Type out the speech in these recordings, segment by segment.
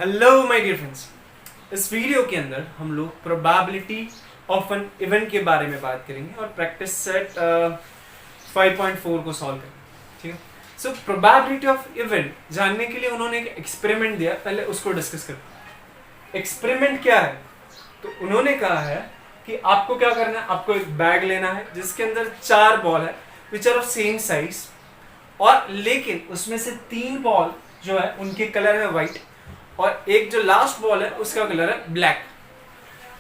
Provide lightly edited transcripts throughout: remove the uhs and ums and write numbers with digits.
Hello my dear friends. इस video के अंदर हम लोग प्रोबेबिलिटी ऑफ एन इवेंट के बारे में बात करेंगे और प्रैक्टिस सेट 5.4 को सॉल्व करेंगे। ठीक है। सो प्रोबेबिलिटी ऑफ इवेंट जानने के लिए उन्होंने एक एक्सपेरिमेंट दिया, पहले उसको डिस्कस करते हैं। एक्सपेरिमेंट क्या है? तो उन्होंने कहा है कि आपको क्या करना है, आपको एक बैग लेना है जिसके अंदर 4 बॉल है which are of same size, और लेकिन उसमें से 3 बॉल जो है उनके कलर है व्हाइट और एक जो लास्ट बॉल है उसका कलर है ब्लैक।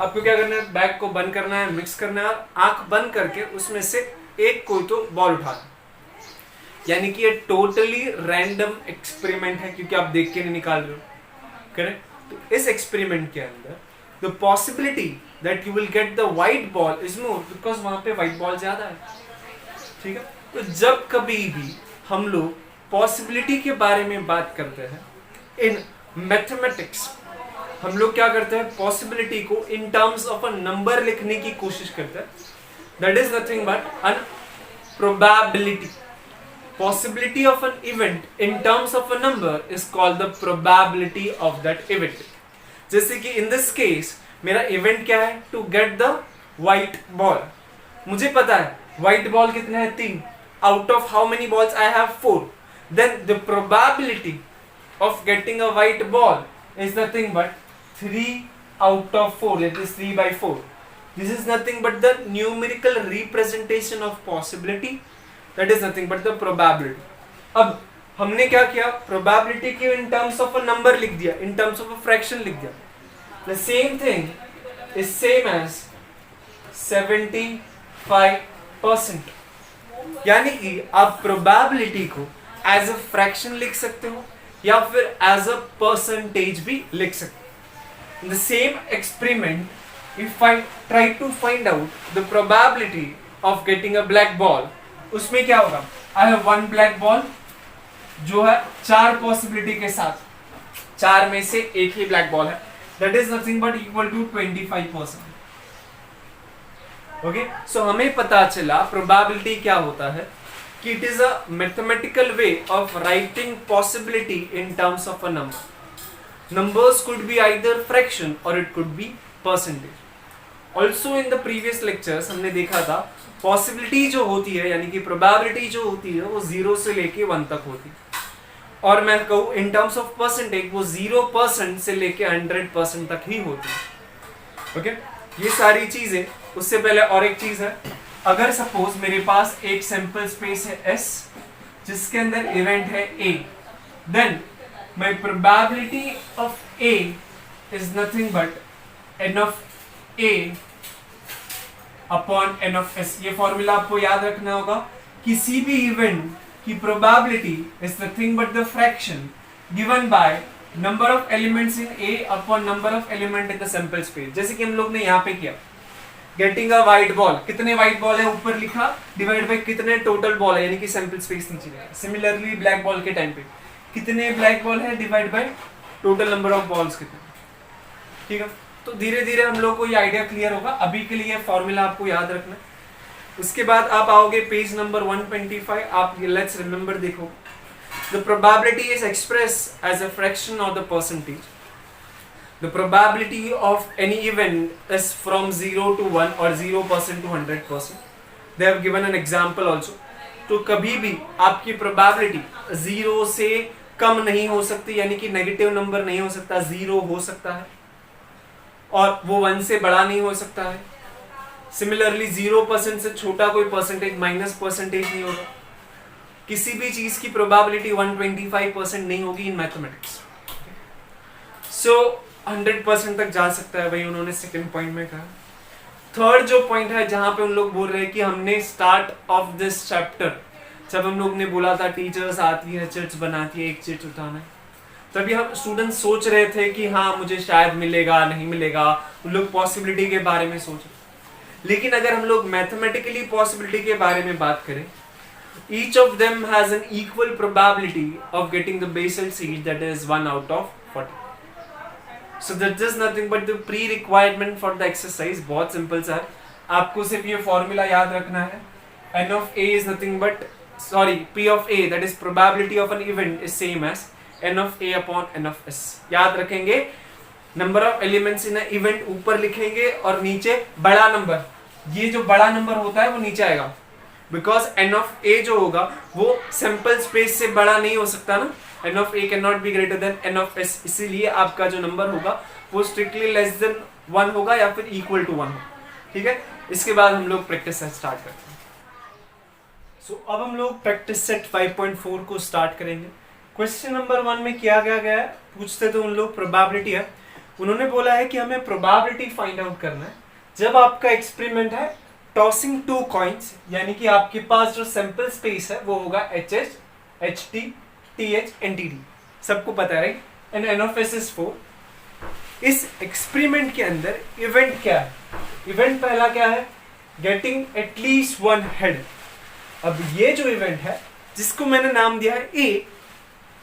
आपको क्या करना है, बैग को बंद करना है, मिक्स करना है और आंख बंद करके उसमें से एक कोई तो बॉल उठाना। यानी कि ये टोटली रैंडम एक्सपेरिमेंट है क्योंकि आप देख के नहीं निकाल रहे हो, करेक्ट। तो इस एक्सपेरिमेंट के अंदर the possibility that you will get the white ball is more because वहां पे व्हाइट बॉल ज्यादा है। ठीक है। तो जब कभी भी हम लोग पॉसिबिलिटी के बारे में बात करते हैं इन मैथमेटिक्स, हम लोग क्या करते हैं, पॉसिबिलिटी को in terms of a number लिखने की कोशिश करते हैं। That is nothing but an probability. Possibility of an event in terms of a number is called the probability of that event. जैसे कि इन दिस केस मेरा event क्या है, to get the white ball. मुझे पता है white ball कितने हैं, 3 out of how many balls I have 4। Then the probability of getting a white ball is nothing but 3 out of 4, that is 3 by 4. This is nothing but the numerical representation of possibility, that is nothing but the probability. अब हमने क्या किया, probability को in terms of a number लिख दिया, in terms of a fraction लिख दिया। The same thing is same as 75%। यानी कि आप probability को as a fraction लिख सकते हो या फिर एज अ परसेंटेज भी लिख सकते। The same experiment if I try to find out the probability of getting a black ball, उसमें क्या होगा, आई हैव 1 ब्लैक बॉल जो है 4 पॉसिबिलिटी के साथ, 4 में से एक ही ब्लैक बॉल है, that is nothing but equal to 25%। Okay, so हमें पता चला प्रोबेबिलिटी क्या होता है कि it is a mathematical way of writing possibility in terms of a number. Numbers could be either fraction or it could be percentage. Also in the previous lectures हमने देखा था possibility जो होती है यानी कि probability जो होती है वो 0 से लेके 1 तक होती है, और मैं कहूँ in terms of percentage वो 0% से लेके 100% तक ही होती है। ओके, ये सारी चीजें। उससे पहले और एक चीज है, अगर सपोज मेरे पास एक सैंपल स्पेस है S जिसके अंदर इवेंट है A, then my probability of A is nothing but n of A upon n of S। ये फॉर्मूला आपको याद रखना होगा। किसी भी इवेंट की probability is nothing but the fraction given by number of elements in A upon number of element in the sample space. जैसे कि हम लोग ने यहाँ पे किया, गेटिंग अ व्हाइट बॉल, कितने व्हाइट बॉल है ऊपर लिखा, डिवाइड बाय कितने टोटल बॉल है यानी कि सैंपल स्पेस नीचे लिखा। सिमिलरली ब्लैक बॉल के टाइम पे कितने ब्लैक बॉल है divide by total number of balls कितने। ठीक है, तो धीरे धीरे हम लोग को ये आइडिया क्लियर होगा। अभी के लिए फॉर्मूला आपको याद रखना। उसके बाद आप आओगे पेज नंबर 125। आप लेट्स रिमेंबर देखो, the probability is express as a fraction और the percentage. The probability of any event is from 0 to 1 or 0% to 100%. They have given an example also. तो कभी भी आपकी probability 0 से कम नहीं हो सकती, यानी कि नेगेटिव नंबर नहीं हो सकता, 0 हो सकता है, और वो 1 से बड़ा नहीं हो सकता है। सिमिलरली 0% से छोटा कोई परसेंटेज, माइनस परसेंटेज नहीं होगा। किसी भी चीज की probability 125% नहीं होगी इन मैथमेटिक्स। सो 100% तक जा सकता है, वही उन्होंने सेकंड पॉइंट में कहा। थर्ड जो पॉइंट है जहां पे उन लोग बोल रहे हैं कि हमने स्टार्ट ऑफ दिस चैप्टर, जब हम लोग ने बोला था टीचर्स आती है चिट्स बनाती है, एक चिट उठाना है, तभी हम स्टूडेंट सोच रहे थे कि हाँ मुझे शायद मिलेगा नहीं मिलेगा, उन लोग पॉसिबिलिटी के बारे में सोच रहे। लेकिन अगर हम लोग मैथमेटिकली पॉसिबिलिटी के बारे में बात करें, each of them has an equal probability of getting the basal seed, that is 1 out of 40. So that is nothing but the pre-requirement for the exercise। बहुत सिंपल सा है, आपको सिर्फ ये फॉर्मूला याद रखना है। n of A is nothing but P of A, that is probability of an event is same as n of a upon n of s। याद रखेंगे, number of elements in event ऊपर लिखेंगे और नीचे बड़ा नंबर, ये जो बड़ा नंबर होता है वो नीचे आएगा, बिकॉज n ऑफ a जो होगा वो सैंपल स्पेस से बड़ा नहीं हो सकता ना, n of a can not be greater than n of s, इसीलिए आपका जो नंबर होगा वो स्ट्रिक्टली लेस देन 1 होगा या फिर इक्वल टू 1 होगा। ठीक है, इसके बाद हम लोग प्रैक्टिस सेट स्टार्ट करते हैं। सो अब हम लोग प्रैक्टिस सेट 5.4 को स्टार्ट करेंगे। क्वेश्चन नंबर 1 में किया गया है, पूछते तो उन लोग प्रोबेबिलिटी है, उन्होंने बोला है कि हमें प्रोबेबिलिटी फाइंड आउट करना है जब आपका एक्सपेरिमेंट है टॉसिंग 2 कॉइन्स, यानी कि आपके पास जो सैंपल स्पेस है वो होगा HH, HT, TH, NTD, सबको पता है right, and N of S is 4। इस एक्सपेरिमेंट के अंदर इवेंट क्या है? इवेंट पहला क्या है? Getting at least 1 head. अब ये जो इवेंट है जिसको मैंने नाम दिया है A,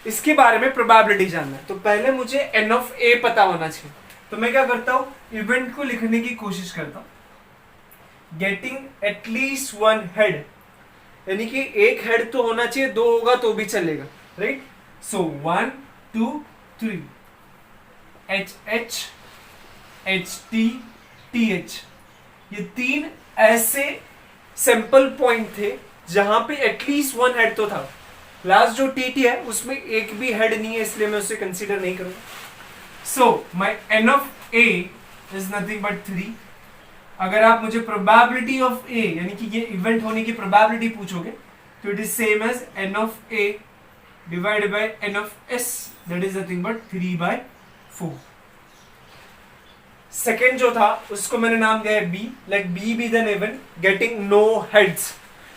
इसके बारे में प्रोबेबिलिटी जानना है, तो पहले मुझे N of A पता होना चाहिए। तो मैं क्या करता हूं, इवेंट को लिखने की कोशिश करता हूं, गेटिंग एटलीस्ट 1 हेड, यानी कि एक हेड तो होना चाहिए, 2 होगा तो भी चलेगा राइट। सो 1 2 3 HH, HT, TH, ये 3 ऐसे सैंपल पॉइंट थे जहां पे एटलीस्ट 1 हेड तो था। लास्ट जो TT है उसमें एक भी हेड नहीं है, इसलिए मैं उसे कंसीडर नहीं करूंगा। So my N of A is nothing but 3। अगर आप मुझे प्रोबेबिलिटी ऑफ A यानी कि ये इवेंट होने की प्रोबेबिलिटी पूछोगे तो it is same as N of A divided by N of S, that is nothing but 3/4। Second जो था उसको मैंने नाम दिया है B, लाइक B भी then event getting no heads,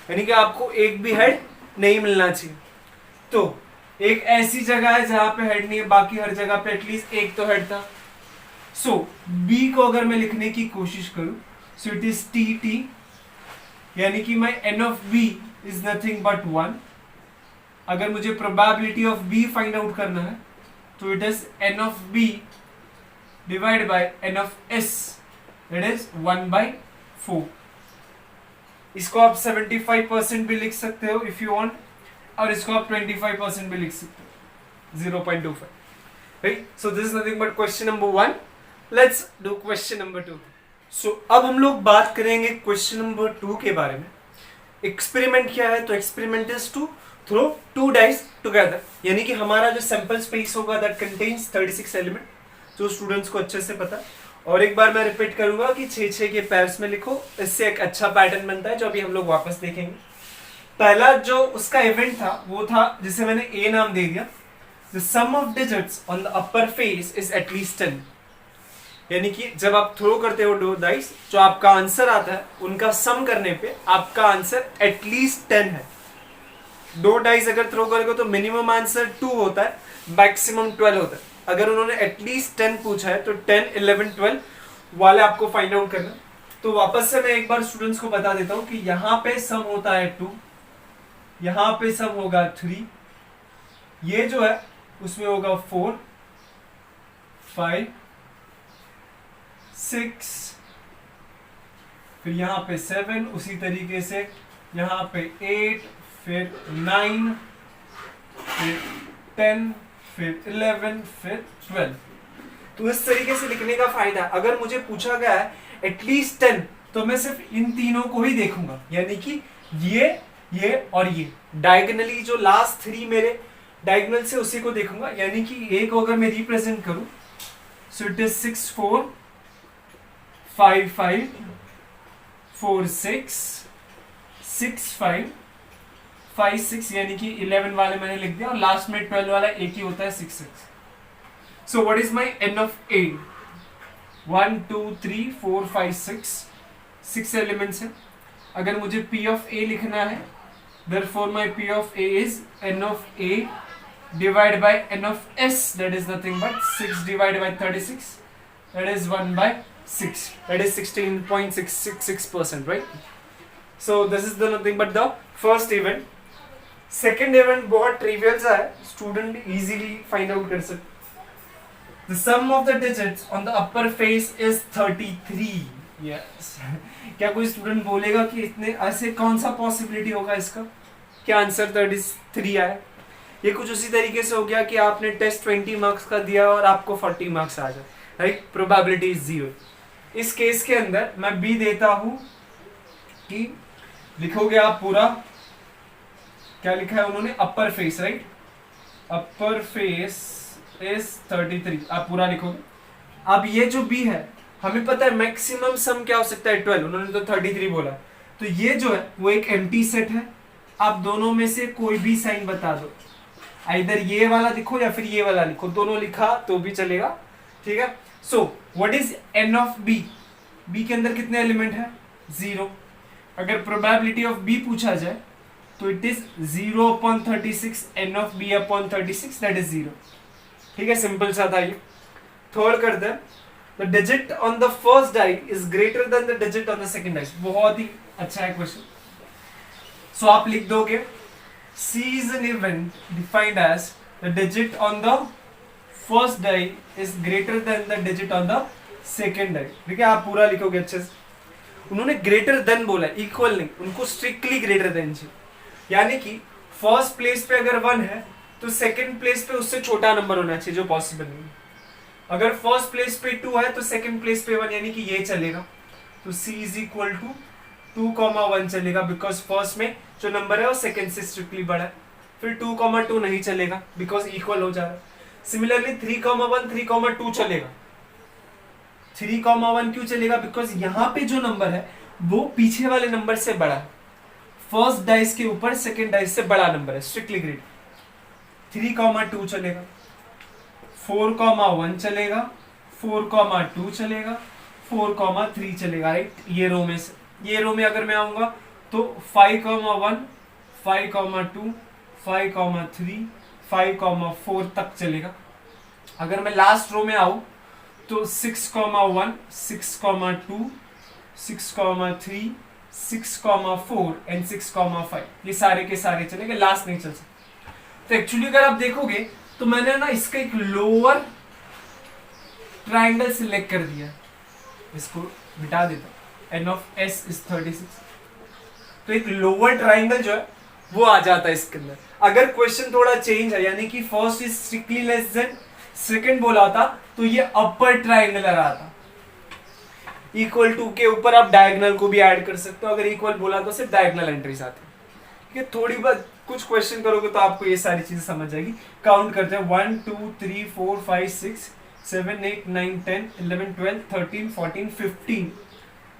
यानी कि आपको एक भी हेड नहीं मिलना चाहिए। तो एक ऐसी जगह है जहां पे हेड नहीं है, बाकी हर जगह पे एटलीस्ट एक तो हेड था। सो B को अगर मैं लिखने की कोशिश करूं, सो इट इज TT, यानी कि my N of B is nothing but 1। अगर मुझे probability of B find out करना है तो it is N of B divide by N of S, that is 1/4। इसको आप 75% भी लिख सकते हो इफ यू वांट, और इसको आप 25% भी लिख सकते हो, 0.25 right. So this is nothing but question number 1। Let's do question number 2। सो अब हम लोग बात करेंगे क्वेश्चन नंबर 2 के बारे में। एक्सपेरिमेंट क्या है? तो experiment is to throw 2 dice together, यानी कि हमारा जो सैंपल स्पेस होगा दैट कंटेन्स 36 एलिमेंट, जो स्टूडेंट्स को अच्छे से पता। और एक बार मैं रिपीट करूंगा कि 6-6 के पेयर्स में लिखो, इससे एक अच्छा पैटर्न बनता है जो अभी हम लोग वापस देखेंगे। पहला जो उसका इवेंट था वो था जिसे मैंने A नाम दे दिया, the sum of digits on the upper face is at least 10, यानी कि जब आप थ्रो करते हो 2 डाइस, जो आपका आंसर आता है उनका सम करने पे आपका आंसर एटलीस्ट 10 है। 2 डाइस अगर थ्रो करोगे तो मिनिमम आंसर 2 होता है, मैक्सिमम 12 होता है। अगर उन्होंने एटलीस्ट 10 पूछा है तो 10, 11, 12 वाले आपको फाइंड आउट करना। तो वापस से मैं एक बार स्टूडेंट्स को बता देता हूं कि यहां पे सम होता है 2, यहां पे सम होगा 3, ये जो है उसमें होगा 4, 5, 6, फिर यहां पे 7, उसी तरीके से यहां पे 8, फिर 9, फिर 10, फिर 11, फिर 12। तो इस तरीके से लिखने का फायदा, अगर मुझे पूछा गया है एटलीस्ट 10 तो मैं सिर्फ इन तीनों को ही देखूंगा, यानी कि ये और ये डायगोनली जो लास्ट 3 मेरे डायगोनल से उसी को देखूंगा, यानी कि ए को अगर मैं रिप्रेजेंट करूं सो इट इज 6, 4, 5, 5, 4, 6, 6, 5, 5, 6, यानी कि 11 वाले मैंने लिख दिया, और लास्ट में 12 वाला एक ही होता है 6, 6। सो what is my N of A? 1 2 3 4 5 6 elements हैं। अगर मुझे P of A लिखना है, therefore my P of A is N of A divided by N of S, that is nothing but 6 divided by 36, that is 1/6, that is 16.666%, right? So this is the nothing but the first event. Second event बहुत trivial सा है, student easily find out कर सकते। The sum of the digits on the upper face is 33. Yes. क्या कोई student बोलेगा कि इतने ऐसे कौन सा पॉसिबिलिटी होगा इसका, क्या आंसर 33 आए? ये कुछ उसी तरीके से हो गया कि आपने टेस्ट 20 मार्क्स का दिया और आपको 40 मार्क्स आ जाए, राइट, प्रोबेबिलिटी इज 0। इस केस के अंदर मैं बी देता हूं कि लिखोगे आप पूरा, क्या लिखा है उन्होंने, अपर face, right, upper face is 33, आप पूरा लिखोगे। अब ये जो बी है, हमें पता है मैक्सिमम सम क्या हो सकता है 12, उन्होंने तो 33 बोला, तो ये जो है वो एक एम्प्टी सेट है। आप दोनों में से कोई भी साइन बता दो, इधर ये वाला लिखो या फिर ये वाला लिखो, दोनों लिखा तो भी चलेगा, ठीक है। So what is N of B, B के अंदर कितने एलिमेंट है, 0। अगर प्रोबेबिलिटी ऑफ बी पूछा जाए तो it is 0/36, N of B upon 36, that is 0, ठीक है, सिंपल सा था ये। थर्ड करते हैं, the digit on the first die is greater than the digit on the second die, बहुत ही अच्छा है क्वेश्चन। सो आप लिख दोगे C is an event defined as the digit on the first die is greater than the digit on the second die, ठीक है, आप पूरा लिखोगे अच्छे से। उन्होंने ग्रेटर देन बोला, इक्वल नहीं, उनको स्ट्रिक्टली ग्रेटर देन चाहिए, यानी कि फर्स्ट प्लेस पे अगर 1 है तो सेकंड प्लेस पे उससे छोटा नंबर होना चाहिए, जो पॉसिबल नहीं है। अगर फर्स्ट प्लेस पे 2 है तो सेकंड प्लेस पे 1, यानी कि ये चलेगा, तो C इज इक्वल टू 2,1 चलेगा, बिकॉज फर्स्ट में जो नंबर है वो सेकंड से स्ट्रिक्टली बड़ा है। फिर 2,2 नहीं चलेगा बिकॉज इक्वल हो जा रहा है। सिमिलरली 3,1 3,2 चलेगा। 3,1 क्यों चलेगा, बिकॉज यहाँ पे जो नंबर है वो पीछे वाले नंबर से बड़ा है, फर्स्ट डाइस के ऊपर सेकंड डाइस से बड़ा नंबर है, स्ट्रिक्टली ग्रेड। 3,2 चलेगा, 4,1 चलेगा, 4,2 चलेगा, 4,3 चलेगा, राइट। ये रो में से, ये रो में अगर मैं आऊंगा तो 5,1 5,2 5,3 5,4 तक चलेगा। अगर मैं लास्ट रो में आऊं तो 6,1 6,2 6,3 6,4 एंड 6,5, ये सारे के सारे चलेंगे, लास्ट नहीं चल सकते। तो एक्चुअली अगर आप देखोगे तो मैंने ना इसका एक लोअर ट्राइंगल सिलेक्ट कर दिया, इसको मिटा देता हूं, n of s is 36, तो एक लोअर ट्राइंगल जो है वो आ जाता है इसके अंदर। अगर क्वेश्चन थोड़ा चेंज है, यानी कि first is strictly less than second बोला था, तो ये अपर ट्राइंगुलर आता। इक्वल टू के ऊपर आप डायगोनल को भी ऐड कर सकते हो, अगर इक्वल बोला तो सिर्फ डायगोनल एंट्रीज आती है, ठीक है। थोड़ी बहुत कुछ क्वेश्चन करोगे तो आपको ये सारी चीजें समझ जाएगी। काउंट करते हैं, 1 2 3 4 5 6 7 8 9 10 11 12 13 14 15।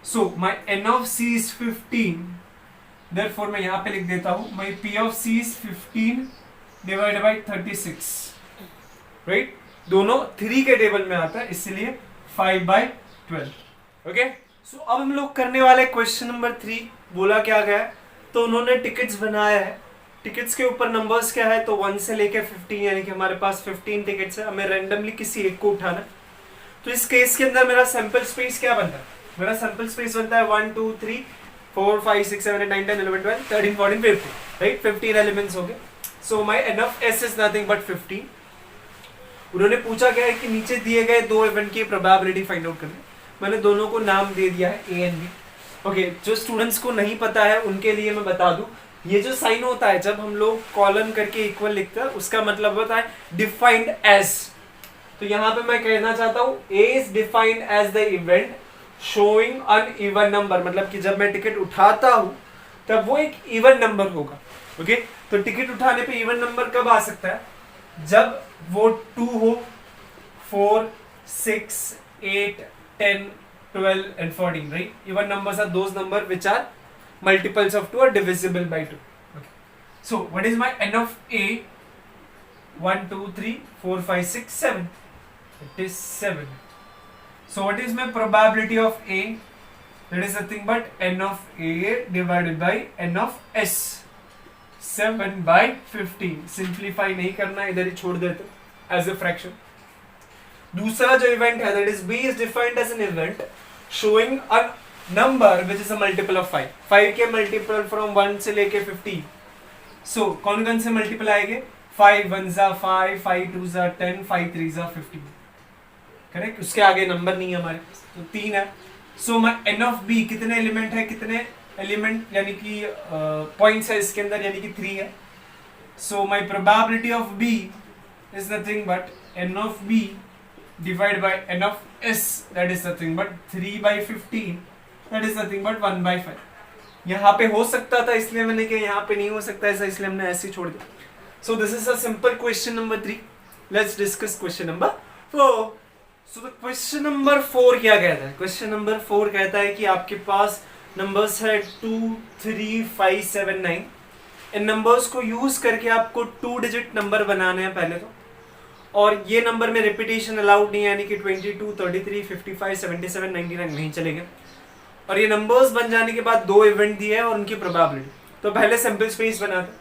So my n of c is 15, therefore मैं यहाँ पे लिख देता हूँ my p of c is 15 divided by 36, right? दोनों 3 के टेबल में आता है, इसलिए 5/12, ओके। सो अब हम लोग करने वाले क्वेश्चन नंबर 3। बोला क्या गया है, तो उन्होंने टिकट्स बनाया है, टिकट्स के ऊपर नंबर्स क्या है, तो 1 से लेके 15, यानी कि हमारे पास 15 टिकट्स है। हमें रैंडमली किसी एक को उठाना। तो इस केस के अंदर मेरा सैंपल स्पेस क्या बनता है, मेरा सैंपल स्पेस बनता है 1 2 3 4 5 6 7 8 9 10 11 12 13 14 15, राइट। 15 एलिमेंट्स हो गए। So my n of s is nothing but 15। उन्होंने पूछा क्या है कि नीचे दिए गए दो इवेंट की प्रोबेबिलिटी फाइंड आउट करनी। मैंने दोनों को नाम दे दिया है ए एंड बी, ओके। जो स्टूडेंट्स को नहीं पता है उनके लिए मैं बता दूं, ये जो साइन होता है जब हम लोग कॉलन करके इक्वल लिखते हैं, उसका मतलब होता है डिफाइंड एज। तो यहाँ पे मैं कहना चाहता हूँ A is defined as the event showing uneven number, मतलब कि जब मैं टिकट उठाता हूँ तब वो एक इवन नंबर होगा, ओके। तो टिकट उठाने पे इवन नंबर कब आ सकता है, जब वो 2 हो, 4 6 8 10 12 and 14, right? Even numbers are those numbers which are multiples of 2 or divisible by 2. Okay. So what is my n of a? 1 2 3 4 5 6 7. It is 7. So what is my probability of a? That is nothing but n of a divided by n of s. 7/15. Simplify नहीं करना, इधर ही छोड़ देते as a fraction. दूसरा जो event है, that is b is defined as an event showing a number which is a multiple of 5. 5 के multiple from 1 से लेके 15. So कौन से multiple आएंगे, 5 1 जा 5, 5 2 जा 10, 5 3 जा 15, करेक्ट। उसके आगे नंबर नहीं है हमारे पास, तो 3 है। सो my n of b कितने एलिमेंट है, कितने एलिमेंट यानी कि पॉइंट्स है इसके अंदर, यानी कि 3 है। So my probability of B is nothing but n of B divided by n of S, that is nothing but 3/15, that is nothing but 1/5. यहाँ पे हो सकता था इसलिए मैंने कहा, यहाँ पे नहीं हो सकता ऐसा इसलिए हमने ऐसे ही छोड़ दिया. So this is a simple question number 3. Let's discuss question number 4. So the question number 4 क्या कहता है? Question number 4 कहता है कि आपके पास नंबर्स है 2, 3, 5, 7, 9. इन नंबर्स को यूज करके आपको 2 डिजिट नंबर बनाने हैं पहले तो, और ये नंबर में रिपीटेशन अलाउड नहीं है, यानी कि 22, 33, 55, 77, 99 नहीं चलेंगे. और ये नंबर्स बन जाने के बाद 2 इवेंट दिए हैं और उनकी प्रोबेबिलिटी. तो पहले सैंपल स्पेस बनाते.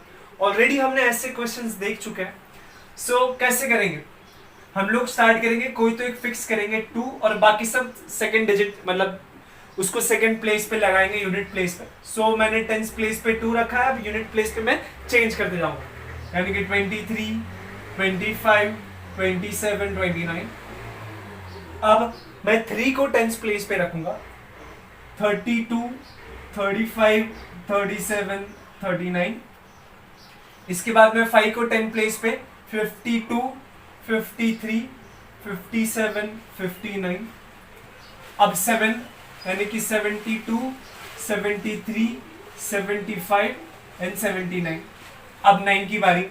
ऑलरेडी हमने ऐसे क्वेश्चंस देख चुके हैं. सो कैसे करेंगे हम लोग? स्टार्ट करेंगे, कोई तो एक फिक्स करेंगे 2 और बाकी सब सेकंड डिजिट, मतलब उसको सेकंड प्लेस पे लगाएंगे, यूनिट प्लेस पे. सो मैंने टेंस प्लेस पे 2 रखा है, अब यूनिट प्लेस पे मैं चेंज करते जाऊंगा, यानी कि 23, 25, 27, 29. अब मैं 3 को टेंस प्लेस पे रखूंगा, 32, 35, 37, 39. इसके बाद में 5 को 10 प्लेस पे 52, 53, 57, 59. अब 7 यानी कि 72, 73, 75 एंड 79. अब 9 की बारी.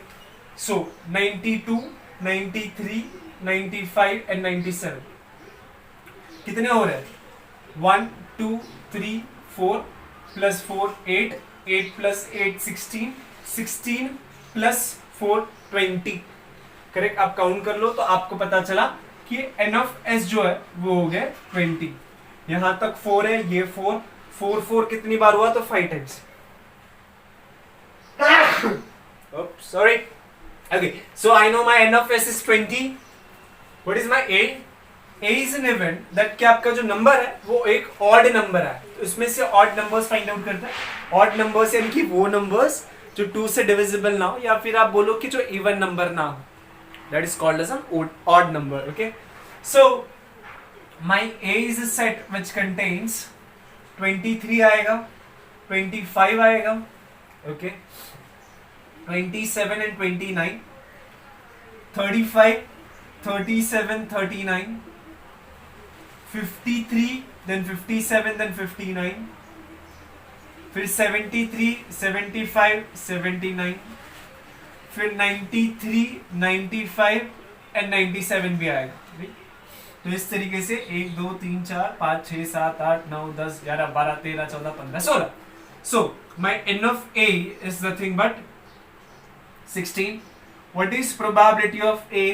सो 92, 93, 95 एंड 97. कितने हो रहे हैं? 1, 2, 3, 4 प्लस 4 8, 8 प्लस 8 16, 16 प्लस 4 20. करेक्ट. आप काउंट कर लो तो आपको पता चला कि n ऑफ s जो है वो हो गया 20. यहां तक 4 है, ये 4, 4 4 कितनी बार हुआ? तो 5 times. Sorry. Okay, so I know my n of s is 20. What is my a? a is an event that कि आपका जो नंबर है वो एक ऑड नंबर है, तो उसमें से ऑड नंबर्स फाइंड आउट करता है. ऑड नंबर्स यानी कि वो नंबर्स जो 2 से डिविजिबल ना हो, या फिर आप बोलो कि जो इवन नंबर ना हो, that is called as an odd number. Okay, so my a is a set which contains 23 आएगा, 25 आएगा, ओके, 27 एंड 29, 35, 37, 39, 53, then 57, then 59, फिर 73, 75, 79, फिर 93, 95 एंड 97 भी आएगा. तो इस तरीके से 1, 2, 3, 4, 5, 6, 7, 8, 9, 10, 11, 12, 13, 14, 15, 16. So my n of a is nothing but 16. What is probability of a?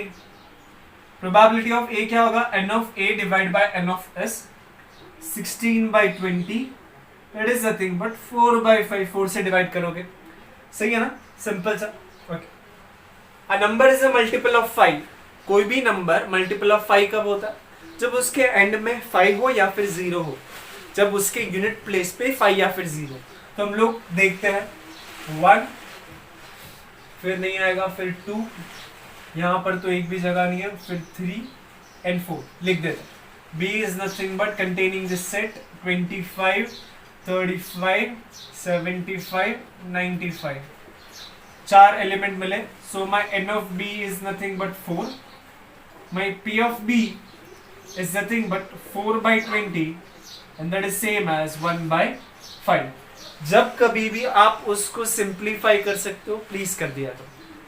Probability of a क्या होगा? n of a divided by n of s. 16/20. That is nothing but 4/5. 4 से डिवाइड करोगे, सही है ना? सिंपल सा. Okay. A number is a multiple of 5. कोई भी नंबर मल्टीपल ऑफ 5 कब होता है? जब उसके एंड में 5 हो या फिर 0 हो, जब उसके यूनिट प्लेस पे 5 या फिर 0. तो हम लोग देखते हैं 1, फिर नहीं आएगा, फिर 2, यहाँ पर तो एक भी जगह नहीं है, फिर 3 एंड 4 लिख देते हैं. B is nothing but containing this set 25, 35, 75, 95. 4 element मिले. So my n of B is nothing but 4. My P of B is nothing but 4/20 and that is same as 1/5. जब कभी भी आप उसको सिंप्लीफाई कर सकते हो, प्लीज कर दिया तो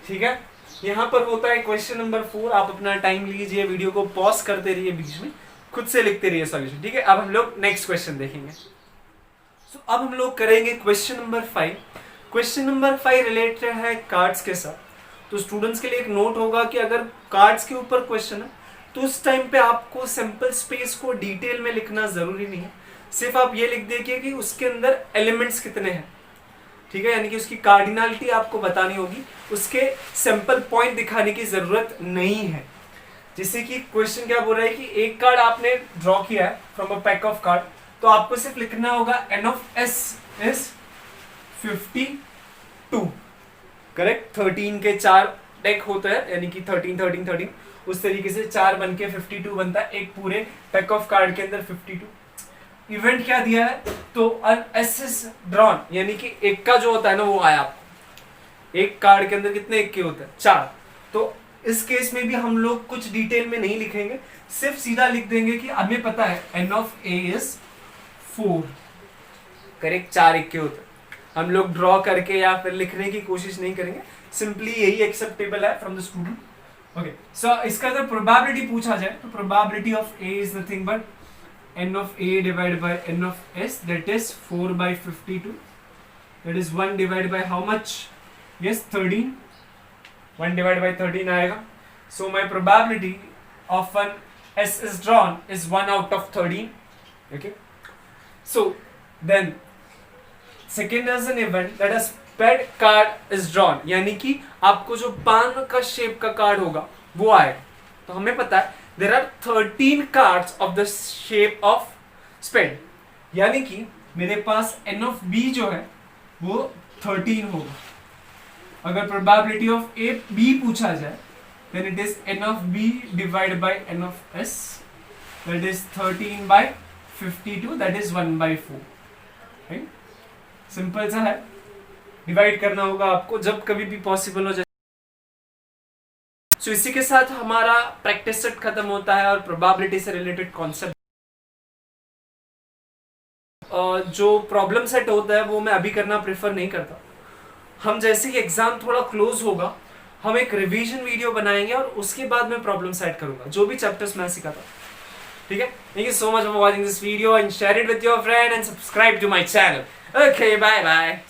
ठीक है. यहाँ पर होता है क्वेश्चन नंबर 4. आप अपना टाइम लीजिए, वीडियो को पॉज करते रहिए, बीच में खुद से लिखते रहिए सॉल्यूशन, ठीक है. अब हम लोग नेक्स्ट क्वेश्चन देखेंगे. सो अब हम लोग करेंगे question number 5. Question number 5 related है कार्ड्स के साथ. तो स्टूडेंट्स के लिए एक नोट होगा कि अगर कार्ड्स के ऊपर क्वेश्चन है तो उस टाइम पे आपको सैंपल स्पेस को डिटेल में लिखना जरूरी नहीं है. सिर्फ आप ये लिख देखिए कि उसके अंदर एलिमेंट्स कितने हैं, ठीक है, यानी कि उसकी कार्डिनलिटी आपको बतानी होगी, उसके सैंपल पॉइंट दिखाने की जरूरत नहीं है. जैसे कि क्वेश्चन क्या बोल रहा है कि एक कार्ड आपने ड्रॉ किया है from a pack of card, तो आपको सिर्फ लिखना होगा n of s is 52. Correct. 13 के 4 डेक होता है, यानी कि 13 13 13, उस तरीके से 4 बन के 52 बनता है एक पूरे पैक ऑफ कार्ड के अंदर 52. इवेंट क्या दिया है? तो एस इज ड्रॉन, यानी कि एक का जो होता है ना वो आया आपको. एक कार्ड के अंदर कितने इक्के होते हैं? 4। तो इस केस में भी हम लोग कुछ डिटेल में नहीं लिखेंगे, सिर्फ सीधा लिख देंगे कि हमें पता है n of a is 4, correct, 4 इक्के होते हैं। हम लोग ड्रॉ करके या फिर लिखने की कोशिश नहीं करेंगे, सिंपली यही एक्सेप्टेबल है फ्रॉम द स्टूडेंट। ओके, सो इसका अगर प्रोबेबिलिटी पूछा जाए तो probability of a is nothing but n of a divided by n of s, that is 4 by 52, that is 1 divided by how much? Yes, 13, 1 divided by 13 आएगा। So my probability of an s is drawn is 1 out of 13. Okay, so then second as an event that a spade card is drawn, यानी कि आपको जो पान का shape का card होगा वो आएगा। तो हमें पता है there are 13 cards of the shape of spade, यानी कि मेरे पास n of b जो है वो 13 होगा। अगर probability of a b पूछा जाए then it is n of b divided by n of s, that is 13 by 52, that is 1 by 4, right? Simple सा है, डिवाइड करना होगा आपको जब कभी भी पॉसिबल हो जाए। So, इसी के साथ हमारा प्रैक्टिस सेट खत्म होता है और प्रोबेबिलिटी से रिलेटेड कॉन्सेप्ट जो प्रॉब्लम सेट होता है वो मैं अभी करना प्रेफर नहीं करता। हम जैसे ही एग्जाम थोड़ा क्लोज होगा हम एक रिवीजन वीडियो बनाएंगे और उसके बाद मैं प्रॉब्लम सेट करूंगा जो भी चैप्टर्स मैं सिखाता। ठीक है, thank you so much for watching this video and share it with your friend and subscribe to my channel. Okay, bye bye.